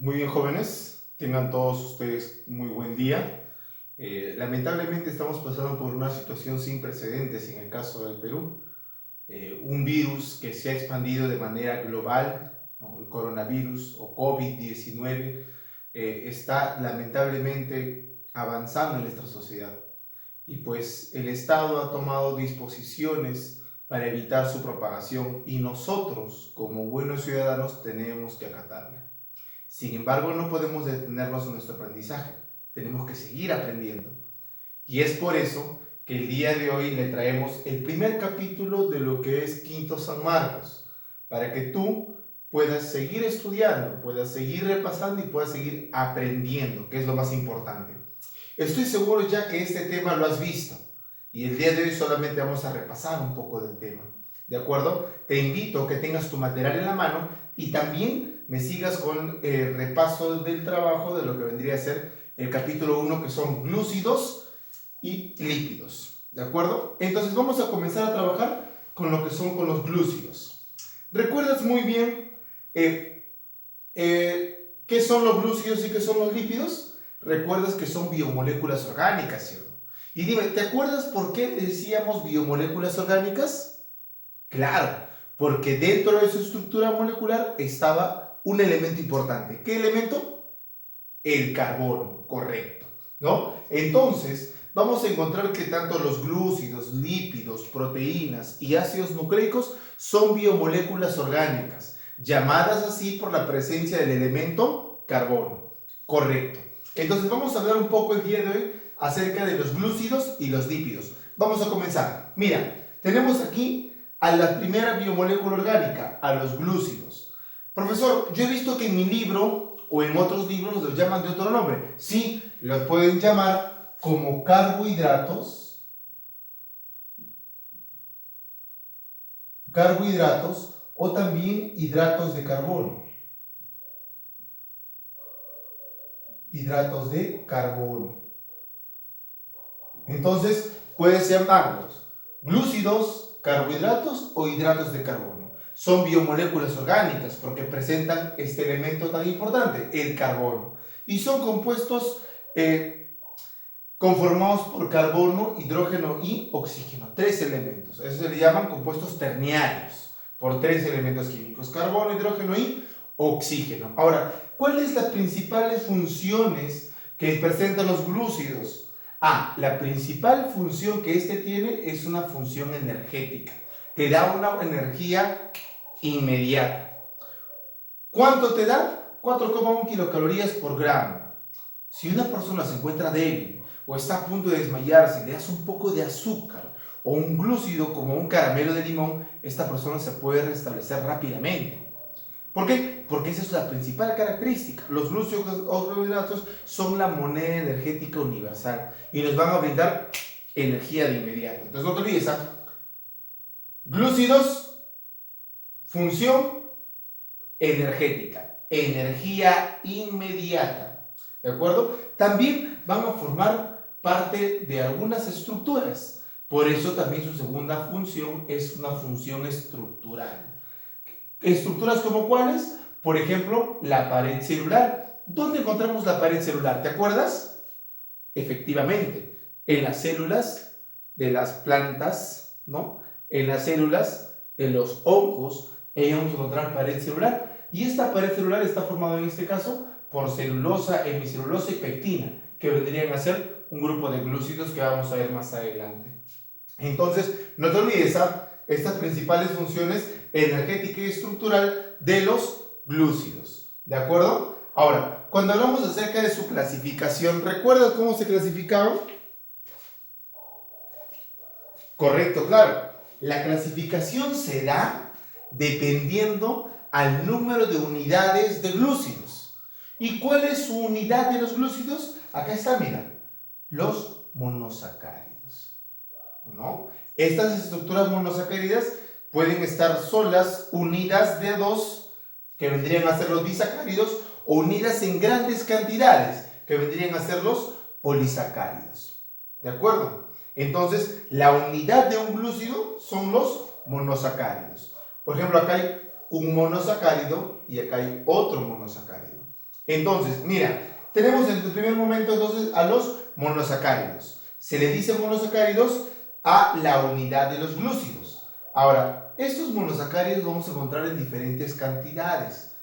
Muy bien, jóvenes, tengan todos ustedes muy buen día. Lamentablemente estamos pasando por una situación sin precedentes en el caso del Perú. Un virus que se ha expandido de manera global, ¿no? El coronavirus o COVID-19 está lamentablemente avanzando en nuestra sociedad. Y pues el Estado ha tomado disposiciones para evitar su propagación y nosotros, como buenos ciudadanos, tenemos que acatarla. Sin embargo, no podemos detenernos en nuestro aprendizaje, tenemos que seguir aprendiendo. Y es por eso que el día de hoy le traemos el primer capítulo de lo que es Quinto San Marcos, para que tú puedas seguir estudiando, puedas seguir repasando y puedas seguir aprendiendo, que es lo más importante. Estoy seguro ya que este tema lo has visto y el día de hoy solamente vamos a repasar un poco del tema. ¿De acuerdo? Te invito a que tengas tu material en la mano y también me sigas con el repaso del trabajo de lo que vendría a ser el capítulo 1, que son glúcidos y lípidos. ¿De acuerdo? Entonces vamos a comenzar a trabajar con lo que son con los glúcidos. ¿Recuerdas muy bien qué son los glúcidos y qué son los lípidos? Recuerdas que son biomoléculas orgánicas, ¿sí o no? Y dime, ¿te acuerdas por qué decíamos biomoléculas orgánicas? Claro, porque dentro de su estructura molecular estaba un elemento importante. ¿Qué elemento? El carbono, correcto, ¿no? Entonces, vamos a encontrar que tanto los glúcidos, lípidos, proteínas y ácidos nucleicos son biomoléculas orgánicas, llamadas así por la presencia del elemento carbono, correcto. Entonces, vamos a hablar un poco el día de hoy acerca de los glúcidos y los lípidos. Vamos a comenzar. Mira, tenemos aquí a la primera biomolécula orgánica, a los glúcidos. Profesor, yo he visto que en mi libro o en otros libros los llaman de otro nombre. Sí, los pueden llamar como carbohidratos o también hidratos de carbono. Hidratos de carbono. Entonces, puedes llamarlos glúcidos, carbohidratos o hidratos de carbono. Son biomoléculas orgánicas porque presentan este elemento tan importante, el carbono. Y son compuestos conformados por carbono, hidrógeno y oxígeno. 3 elementos. Eso se le llaman compuestos terciarios, por 3 elementos químicos: carbono, hidrógeno y oxígeno. Ahora, ¿cuáles son las principales funciones que presentan los glúcidos? La principal función que este tiene es una función energética. Te da una energía inmediata. ¿Cuánto te da? 4,1 kilocalorías por gramo. Si una persona se encuentra débil o está a punto de desmayarse, le das un poco de azúcar o un glúcido como un caramelo de limón, esta persona se puede restablecer rápidamente. ¿Por qué? Porque esa es la principal característica. Los glúcidos o carbohidratos son la moneda energética universal y nos van a brindar energía de inmediato. Entonces no te olvides, glúcidos, función energética, energía inmediata. ¿De acuerdo? También van a formar parte de algunas estructuras. Por eso también su segunda función es una función estructural. ¿Estructuras como cuáles? Por ejemplo, la pared celular. ¿Dónde encontramos la pared celular? ¿Te acuerdas? Efectivamente, en las células de las plantas, ¿no? En las células de los hongos, ahí vamos a encontrar pared celular. Y esta pared celular está formada en este caso por celulosa, hemicelulosa y pectina, que vendrían a ser un grupo de glúcidos que vamos a ver más adelante. Entonces, no te olvides estas principales funciones energética y estructural de los glúcidos. ¿De acuerdo? Ahora, cuando hablamos acerca de su clasificación, ¿recuerdas cómo se clasificaban? Correcto, claro. La clasificación se da dependiendo al número de unidades de glúcidos. ¿Y cuál es su unidad de los glúcidos? Acá está, mira, los monosacáridos, ¿no? Estas estructuras monosacáridas pueden estar solas, unidas de dos, que vendrían a ser los disacáridos, o unidas en grandes cantidades, que vendrían a ser los polisacáridos. ¿De acuerdo? Entonces, la unidad de un glúcido son los monosacáridos. Por ejemplo, acá hay un monosacárido y acá hay otro monosacárido. Entonces, mira, tenemos en el primer momento entonces a los monosacáridos. Se le dice monosacáridos a la unidad de los glúcidos. Ahora, estos monosacáridos vamos a encontrar en diferentes cantidades,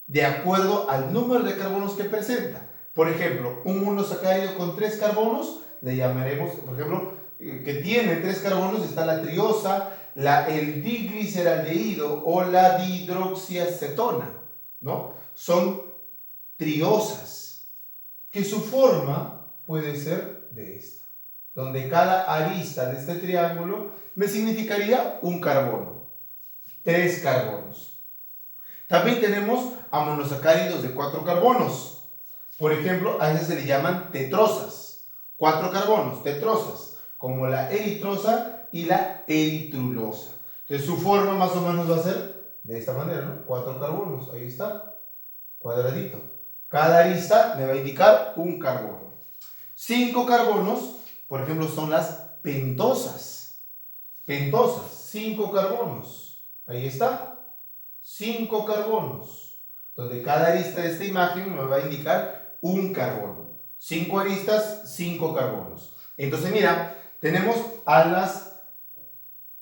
de acuerdo al número de carbonos que presenta. Por ejemplo, un monosacárido con 3 carbonos, le llamaremos, por ejemplo, que tiene 3 carbonos, está la triosa, el digliceraldehído o la dihidroxiacetona, ¿no? Son triosas, que su forma puede ser de esta, donde cada arista de este triángulo me significaría un carbono, 3 carbonos. También tenemos a monosacáridos de 4 carbonos. Por ejemplo, a esas se le llaman tetrosas, 4 carbonos, tetrosas, como la eritrosa y la eritrulosa. Entonces su forma más o menos va a ser de esta manera, ¿no? 4 carbonos, ahí está, cuadradito. Cada arista me va a indicar un carbono. 5 carbonos, por ejemplo, son las pentosas. Pentosas, 5 carbonos. Ahí está. 5 carbonos. Donde cada arista de esta imagen me va a indicar un carbono. 5 aristas, 5 carbonos. Entonces, mira, tenemos a las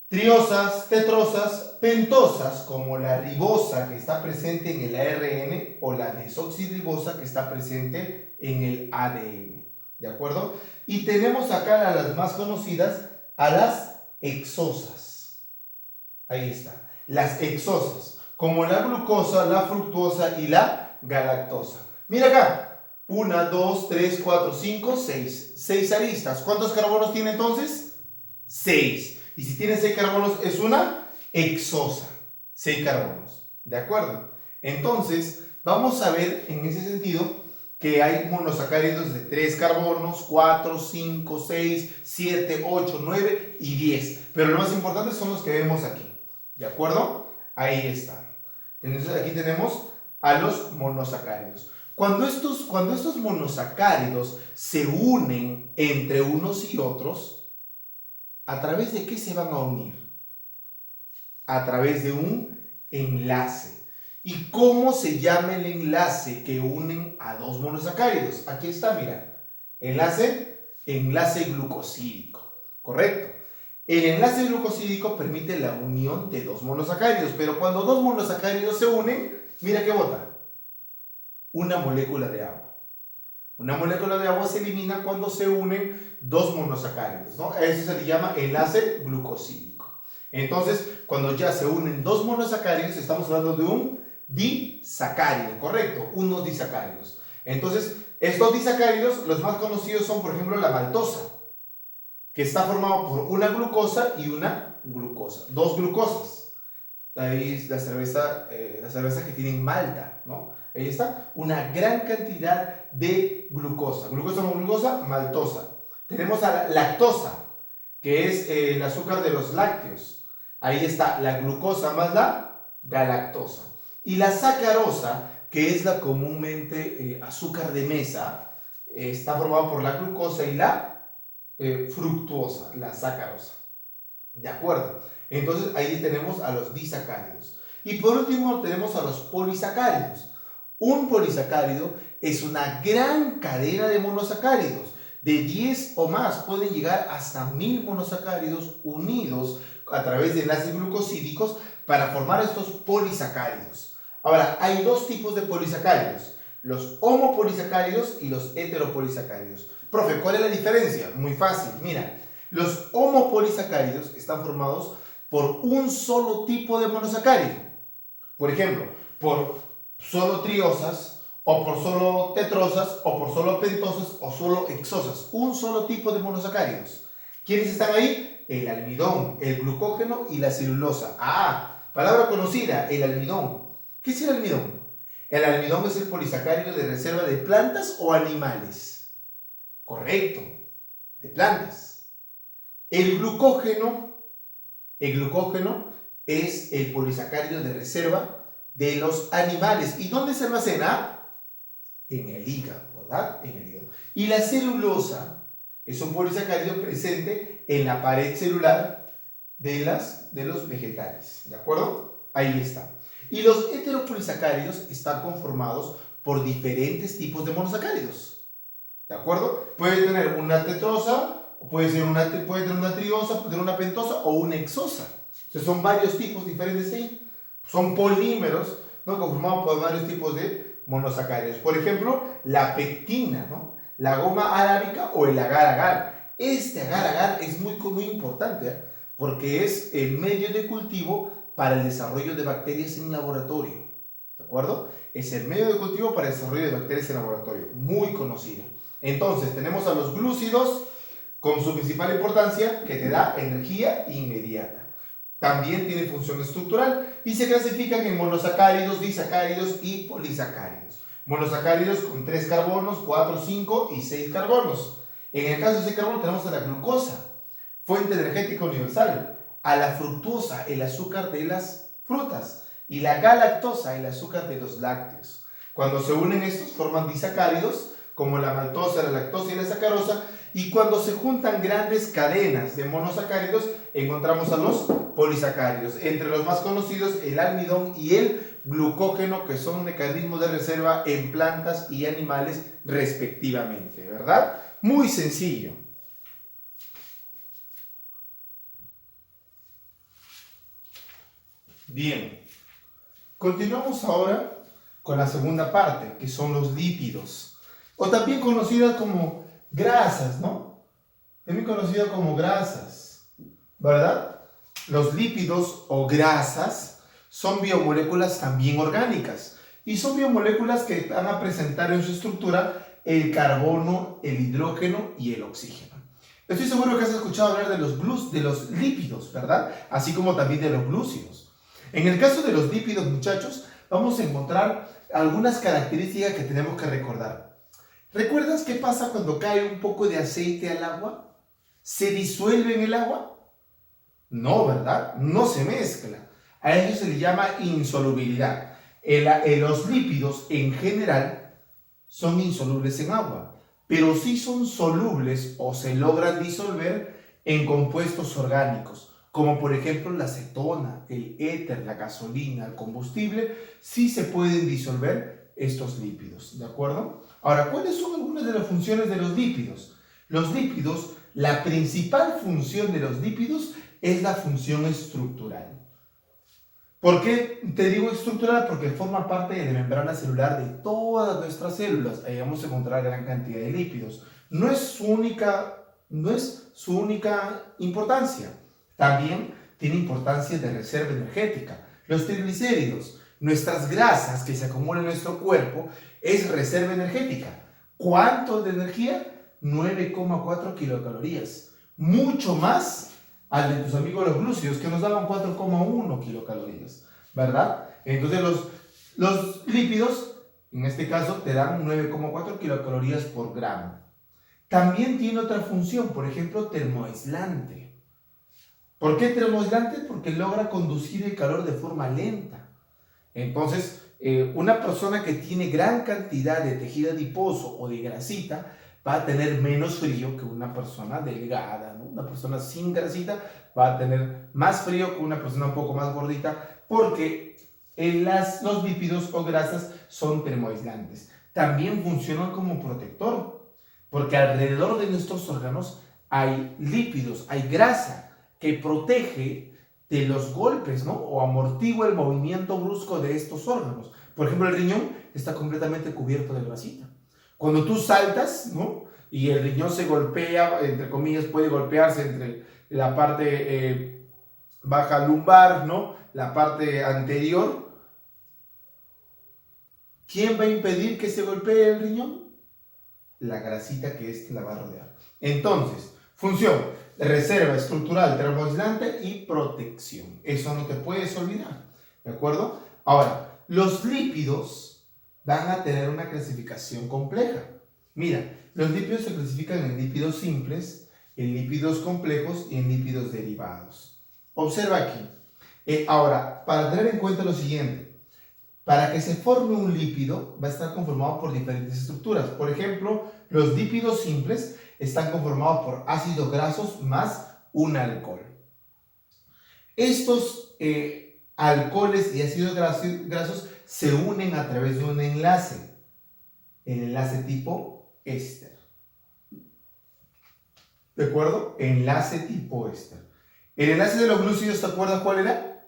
triosas, tetrosas, pentosas, como la ribosa que está presente en el ARN o la desoxirribosa que está presente en el ADN. ¿De acuerdo? Y tenemos acá a las más conocidas, a las hexosas. Ahí está. Las hexosas, como la glucosa, la fructosa y la galactosa. Mira acá. 1, 2, 3, 4, 5, 6. 6 aristas. ¿Cuántos carbonos tiene entonces? 6. Y si tiene 6 carbonos, es una hexosa. 6 carbonos. ¿De acuerdo? Entonces, vamos a ver en ese sentido que hay monosacáridos de 3 carbonos, 4, 5, 6, 7, 8, 9 y 10. Pero lo más importante son los que vemos aquí. ¿De acuerdo? Ahí están. Entonces, aquí tenemos a los monosacáridos. Cuando estos monosacáridos se unen entre unos y otros, ¿a través de qué se van a unir? A través de un enlace. ¿Y cómo se llama el enlace que unen a dos monosacáridos? Aquí está, mira. Enlace glucosídico. ¿Correcto? El enlace glucosídico permite la unión de dos monosacáridos, pero cuando dos monosacáridos se unen, mira qué bota. Una molécula de agua. Una molécula de agua se elimina cuando se unen dos monosacáridos, ¿no? Eso se le llama enlace glucosídico. Entonces, cuando ya se unen dos monosacáridos, estamos hablando de un disacárido, ¿correcto? Unos disacáridos. Entonces, estos disacáridos, los más conocidos son, por ejemplo, la maltosa, que está formado por una glucosa y una glucosa. Dos glucosas. Ahí es la cerveza que tiene malta, ¿no? Ahí está, una gran cantidad de glucosa. Glucosa no glucosa, maltosa. Tenemos a la lactosa, que es el azúcar de los lácteos. Ahí está la glucosa más la galactosa. Y la sacarosa, que es la comúnmente azúcar de mesa, está formada por la glucosa y la fructuosa, la sacarosa. ¿De acuerdo? Entonces ahí tenemos a los disacáridos. Y por último tenemos a los polisacáridos. Un polisacárido es una gran cadena de monosacáridos. De 10 o más pueden llegar hasta 1000 monosacáridos unidos a través de enlaces glucosídicos para formar estos polisacáridos. Ahora, hay dos tipos de polisacáridos. Los homopolisacáridos y los heteropolisacáridos. Profe, ¿cuál es la diferencia? Muy fácil, mira. Los homopolisacáridos están formados por un solo tipo de monosacárido. Por ejemplo, por solo triosas, o por solo tetrosas, o por solo pentosas, o solo hexosas. Un solo tipo de monosacáridos. ¿Quiénes están ahí? El almidón, el glucógeno y la celulosa. Ah, palabra conocida, el almidón. ¿Qué es el almidón? El almidón es el polisacárido de reserva de plantas o animales. Correcto, de plantas. El glucógeno es el polisacárido de reserva de los animales. ¿Y dónde se almacena? En el hígado, ¿verdad? En el hígado. Y la celulosa es un polisacárido presente en la pared celular de los vegetales. ¿De acuerdo? Ahí está. Y los heteropolisacáridos están conformados por diferentes tipos de monosacáridos. ¿De acuerdo? Puede tener una tetrosa, puede tener una triosa, puede tener una pentosa o una hexosa. Entonces son varios tipos diferentes ahí. Son polímeros, ¿no?, conformados por varios tipos de monosacáridos. Por ejemplo, la pectina, ¿no?, la goma arábica o el agar-agar. Este agar-agar es muy importante, ¿eh?, porque es el medio de cultivo para el desarrollo de bacterias en laboratorio. ¿De acuerdo? Es el medio de cultivo para el desarrollo de bacterias en laboratorio. Muy conocido. Entonces, tenemos a los glúcidos con su principal importancia, que te da energía inmediata. También tiene función estructural y se clasifican en monosacáridos, disacáridos y polisacáridos. Monosacáridos con 3 carbonos, 4, 5 y 6 carbonos. En el caso de 6 carbonos tenemos a la glucosa, fuente energética universal, a la fructosa, el azúcar de las frutas, y la galactosa, el azúcar de los lácteos. Cuando se unen estos forman disacáridos, como la maltosa, la lactosa y la sacarosa, y cuando se juntan grandes cadenas de monosacáridos, encontramos a los polisacáridos. Entre los más conocidos, el almidón y el glucógeno, que son mecanismos de reserva en plantas y animales respectivamente, ¿verdad? Muy sencillo. Bien, continuamos ahora con la segunda parte, que son los lípidos, o también conocidas como grasas, ¿no? También conocidas como grasas, ¿verdad? Los lípidos o grasas son biomoléculas también orgánicas y son biomoléculas que van a presentar en su estructura el carbono, el hidrógeno y el oxígeno. Estoy seguro que has escuchado hablar de los lípidos, ¿verdad? Así como también de los glúcidos. En el caso de los lípidos, muchachos, vamos a encontrar algunas características que tenemos que recordar. ¿Recuerdas qué pasa cuando cae un poco de aceite al agua? ¿Se disuelve en el agua? No, ¿verdad? No se mezcla. A eso se le llama insolubilidad. Los lípidos en general son insolubles en agua, pero sí son solubles o se logran disolver en compuestos orgánicos, como por ejemplo la acetona, el éter, la gasolina, el combustible. Sí se pueden disolver estos lípidos, ¿de acuerdo? Ahora, ¿cuáles son algunas de las funciones de los lípidos? Los lípidos, la principal función de los lípidos es la función estructural. ¿Por qué te digo estructural? Porque forma parte de la membrana celular de todas nuestras células. Ahí vamos a encontrar gran cantidad de lípidos. No es su única importancia. También tiene importancia de reserva energética. Los triglicéridos, nuestras grasas que se acumulan en nuestro cuerpo, es reserva energética. ¿Cuánto de energía? 9,4 kilocalorías. Mucho más al de tus amigos los glúcidos, que nos daban 4,1 kilocalorías, ¿verdad? Entonces los lípidos, en este caso, te dan 9,4 kilocalorías por gramo. También tiene otra función, por ejemplo, termoaislante. ¿Por qué termoaislante? Porque logra conducir el calor de forma lenta. Entonces, una persona que tiene gran cantidad de tejido adiposo o de grasita va a tener menos frío que una persona delgada, ¿no? Una persona sin grasita va a tener más frío que una persona un poco más gordita, porque los lípidos o grasas son termoaislantes. También funcionan como protector, porque alrededor de nuestros órganos hay lípidos, hay grasa que protege de los golpes, ¿no? O amortigua el movimiento brusco de estos órganos. Por ejemplo, el riñón está completamente cubierto de grasita. Cuando tú saltas, ¿no?, y el riñón se golpea, entre comillas, puede golpearse entre la parte baja lumbar, ¿no?, la parte anterior, ¿quién va a impedir que se golpee el riñón? La grasita que éste la va a rodear. Entonces, función: reserva estructural, termoaislante y protección. Eso no te puedes olvidar, ¿de acuerdo? Ahora, los lípidos van a tener una clasificación compleja. Mira, los lípidos se clasifican en lípidos simples, en lípidos complejos y en lípidos derivados. Observa aquí. Ahora, para tener en cuenta lo siguiente, para que se forme un lípido va a estar conformado por diferentes estructuras. Por ejemplo, los lípidos simples están conformados por ácidos grasos más un alcohol. Estos alcoholes y ácidos grasos se unen a través de un enlace, el enlace tipo éster. ¿De acuerdo? Enlace tipo éster. El enlace de los glúcidos, ¿te acuerdas cuál era?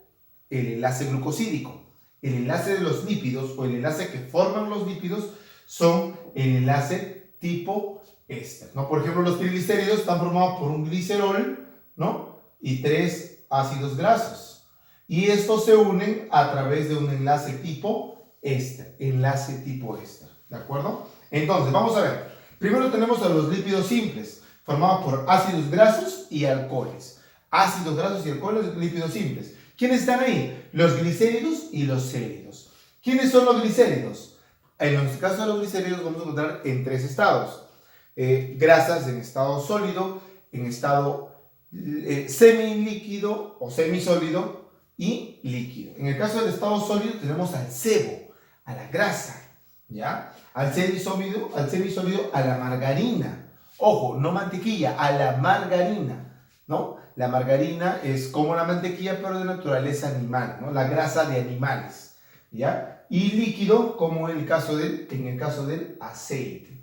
El enlace glucosídico. El enlace de los lípidos o el enlace que forman los lípidos son el enlace tipo éster, ¿no? Por ejemplo, los triglicéridos están formados por un glicerol, ¿no? Y 3 ácidos grasos. Y estos se unen a través de un enlace tipo éster. Enlace tipo éster. ¿De acuerdo? Entonces, vamos a ver. Primero tenemos a los lípidos simples, formados por ácidos grasos y alcoholes. Ácidos grasos y alcoholes, lípidos simples. ¿Quiénes están ahí? Los glicéridos y los céridos. ¿Quiénes son los glicéridos? En el caso de los glicéridos vamos a encontrar en 3 estados. Grasas en estado sólido, en estado semilíquido o semisólido y líquido. En el caso del estado sólido tenemos al sebo, a la grasa, ¿ya? Al semisólido, a la margarina. Ojo, no mantequilla, a la margarina, ¿no? La margarina es como la mantequilla, pero de naturaleza animal, ¿no? La grasa de animales, ¿ya? Y líquido, como en el caso del aceite.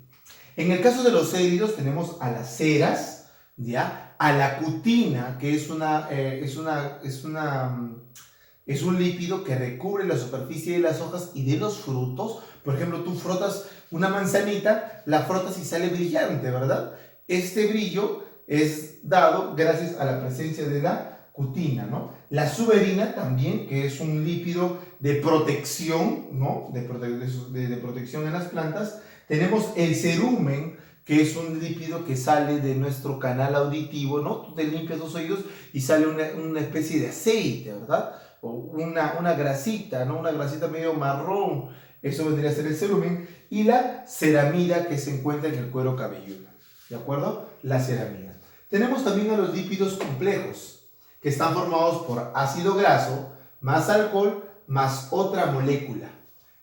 En el caso de los céridos tenemos a las ceras, ¿ya? A la cutina, que es un lípido que recubre la superficie de las hojas y de los frutos. Por ejemplo, tú frotas una manzanita, la frotas y sale brillante, ¿verdad? Este brillo es dado gracias a la presencia de la cutina, ¿no? La suberina también, que es un lípido de protección, ¿no? De protección en las plantas. Tenemos el cerumen, que es un lípido que sale de nuestro canal auditivo, ¿no? Tú te limpias los oídos y sale una especie de aceite, ¿verdad? O una grasita, ¿no? Una grasita medio marrón. Eso vendría a ser el cerumen. Y la ceramida, que se encuentra en el cuero cabelludo. ¿De acuerdo? La ceramida. Tenemos también a los lípidos complejos, que están formados por ácido graso, más alcohol, más otra molécula.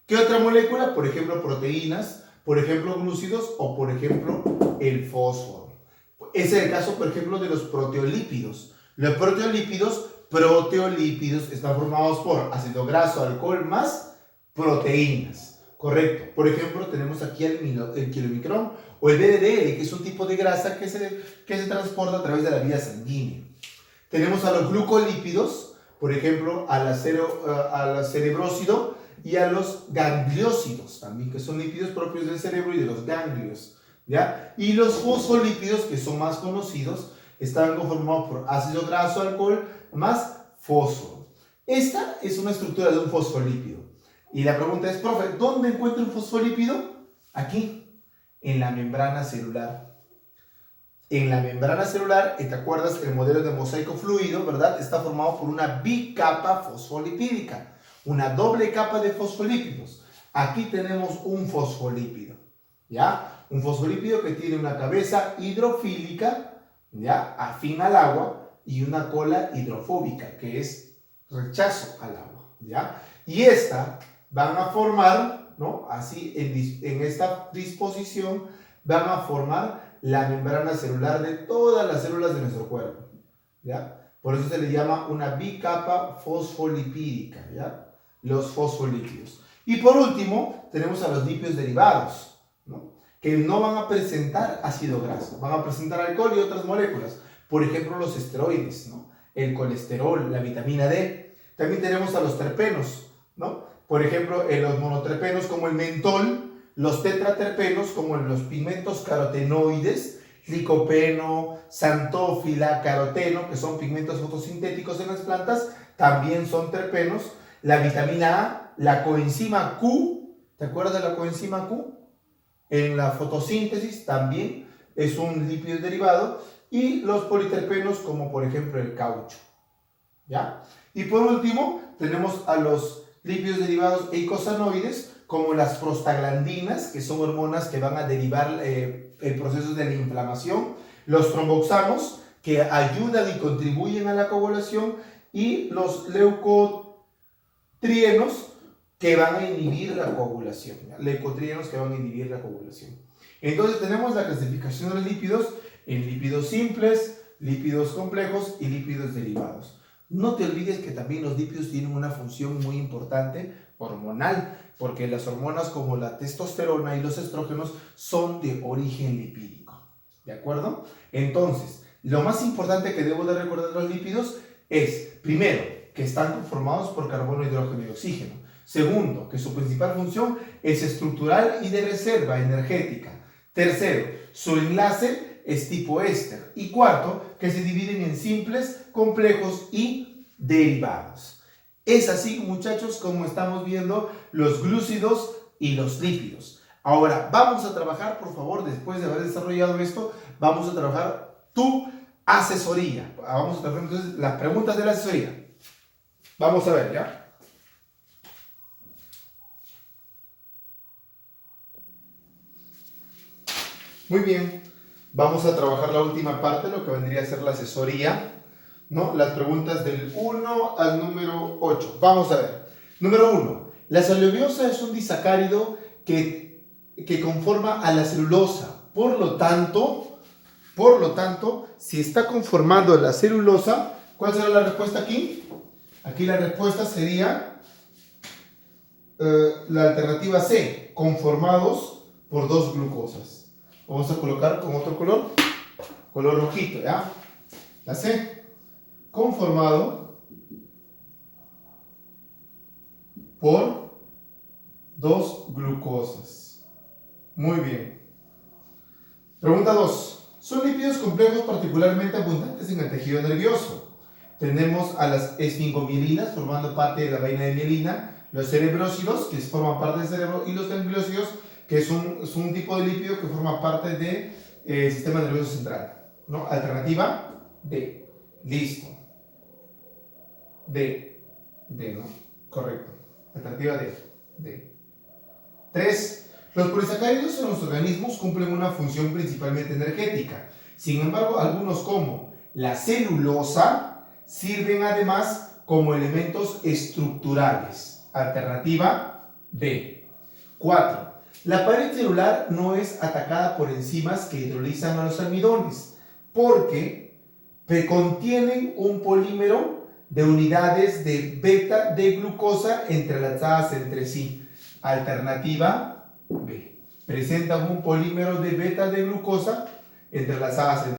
¿Qué otra molécula? Por ejemplo, proteínas, por ejemplo, glúcidos o, por ejemplo, el fósforo. Ese es el caso, por ejemplo, de los proteolípidos. Los proteolípidos están formados por ácido graso, alcohol, más proteínas. Correcto. Por ejemplo, tenemos aquí el kilomicrón o el VDL, que es un tipo de grasa que se transporta a través de la vía sanguínea. Tenemos a los glucolípidos, por ejemplo, a la cerebrósido y a los gangliósidos también, que son lípidos propios del cerebro y de los ganglios, ¿ya? Y los fosfolípidos, que son más conocidos, están conformados por ácido graso, alcohol, más fósforo. Esta es una estructura de un fosfolípido. Y la pregunta es, profe, ¿dónde encuentro un fosfolípido? Aquí, en la membrana celular. En la membrana celular, ¿te acuerdas? El modelo de mosaico fluido, ¿verdad? Está formado por una bicapa fosfolipídica, una doble capa de fosfolípidos. Aquí tenemos un fosfolípido, ¿ya? Un fosfolípido que tiene una cabeza hidrofílica, ¿ya? Afín al agua, y una cola hidrofóbica, que es rechazo al agua, ¿ya? Y esta van a formar, ¿no? Así, en esta disposición, van a formar la membrana celular de todas las células de nuestro cuerpo, ¿ya? Por eso se le llama una bicapa fosfolipídica, ¿ya? Los fosfolípidos. Y por último, tenemos a los lípidos derivados, ¿no? Que no van a presentar ácido graso, van a presentar alcohol y otras moléculas. Por ejemplo, los esteroides, ¿no? El colesterol, la vitamina D. También tenemos a los terpenos, ¿no? Por ejemplo, en los monoterpenos como el mentol, los tetraterpenos como en los pigmentos carotenoides, licopeno, xantófila, caroteno, que son pigmentos fotosintéticos en las plantas, también son terpenos. La vitamina A, la coenzima Q, ¿te acuerdas de la coenzima Q? En la fotosíntesis también es un lípido derivado. Y los politerpenos como por ejemplo el caucho, ¿ya? Y por último tenemos a los lípidos derivados eicosanoides como las prostaglandinas, que son hormonas que van a derivar el proceso de la inflamación, los tromboxanos, que ayudan y contribuyen a la coagulación, y los leucotrienos, que van a inhibir la coagulación, ¿ya? Leucotrienos que van a inhibir la coagulación. Entonces tenemos la clasificación de los lípidos en lípidos simples, lípidos complejos y lípidos derivados. No te olvides que también los lípidos tienen una función muy importante hormonal, porque las hormonas como la testosterona y los estrógenos son de origen lipídico. ¿De acuerdo? Entonces, lo más importante que debo de recordar de los lípidos es, primero, que están conformados por carbono, hidrógeno y oxígeno. Segundo, que su principal función es estructural y de reserva energética. Tercero, su enlace es tipo éster. Y cuarto, que se dividen en simples, complejos y derivados. Es así, muchachos, como estamos viendo los glúcidos y los lípidos. Ahora, vamos a trabajar, por favor, después de haber desarrollado esto, vamos a trabajar tu asesoría. Vamos a trabajar entonces las preguntas de la asesoría. Vamos a ver, ¿ya? Muy bien, vamos a trabajar la última parte, lo que vendría a ser la asesoría, ¿no? Las preguntas del 1 al número 8. Vamos a ver. Número 1. La celuliosa es un disacárido que conforma a la celulosa. Por lo tanto, si está conformando la celulosa, ¿cuál será la respuesta aquí? Aquí la respuesta sería la alternativa C, conformados por dos glucosas. Vamos a colocar con otro color rojito, ¿ya? La C, conformado por dos glucosas. Muy bien. Pregunta 2. Son lípidos complejos particularmente abundantes en el tejido nervioso. Tenemos a las esfingomielinas formando parte de la vaina de mielina, los cerebrósidos que forman parte del cerebro y los gangliósidos que es un tipo de lípido que forma parte del sistema nervioso central, ¿no? Alternativa D. Listo. D, ¿no? Correcto. Alternativa D. 3. Los polisacáridos en los organismos cumplen una función principalmente energética. Sin embargo, algunos como la celulosa sirven además como elementos estructurales. Alternativa B. 4. La pared celular no es atacada por enzimas que hidrolizan a los almidones porque contienen un polímero de unidades de beta de glucosa entrelazadas entre sí. Alternativa B. Presentan un polímero de beta de glucosa entrelazadas entre sí.